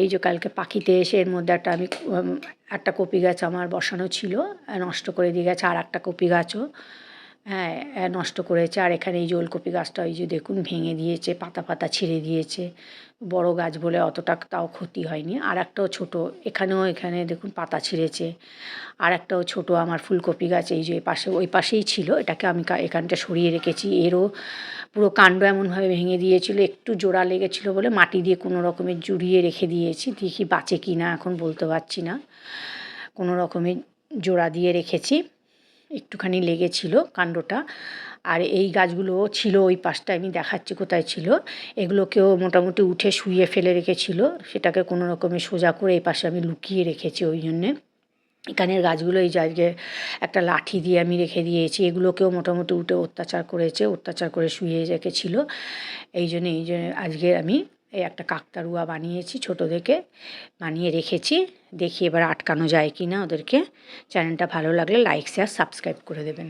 এই যে কালকে পাখিতে এসে এর মধ্যে একটা কপি গাছ আমার বসানো ছিল, নষ্ট করে দিয়ে গেছে। আর একটা কপি গাছও হ্যাঁ নষ্ট করেছে। আর এখানে এই যে ওলকপি গাছটা এই যে দেখুন ভেঙে দিয়েছে, পাতা পাতা ছিঁড়ে দিয়েছে। বড় গাছ বলে অতটা তাও ক্ষতি হয়নি। আর একটাও ছোটো, এখানে দেখুন পাতা ছিঁড়েছে। আর একটাও ছোটো আমার ফুলকপি গাছ এই যে পাশে ওই পাশেই ছিল, এটাকে আমি এখানটা সরিয়ে রেখেছি। এরও পুরো কাণ্ড এমনভাবে ভেঙে দিয়েছিল, একটু জোড়া লেগেছিলো বলে মাটি দিয়ে কোনো রকমে জুড়িয়ে রেখে দিয়েছি। দেখি বাঁচে কি না এখন বলতে পারছি না, কোনো রকমে জোড়া দিয়ে রেখেছি। একটুখানি লেগেছিল কাণ্ডটা। আর এই গাছগুলোও ছিল ওই পাশটায়, আমি দেখাচ্ছি কোথায় ছিল। এগুলোকেও মোটামুটি উঠে শুইয়ে ফেলে রেখেছিল, সেটাকে কোনো রকমে সোজা করে এই পাশে আমি লুকিয়ে রেখেছি। ওই জন্যে এখানের গাছগুলো এই যে আজকে একটা লাঠি দিয়ে আমি রেখে দিয়েছি, এগুলোকেও মোটামুটি উঠে অত্যাচার করেছে, অত্যাচার করে শুয়ে রেখেছিল। এই জন্য আজকে আমি এই একটা কাকতাড়ুয়া বানিয়েছি, ছোটো দেখে বানিয়ে রেখেছি। দেখি এবার আটকানো যায় কি না ওদেরকে। চ্যানেলটা ভালো লাগলে লাইক শেয়ার সাবস্ক্রাইব করে দেবেন।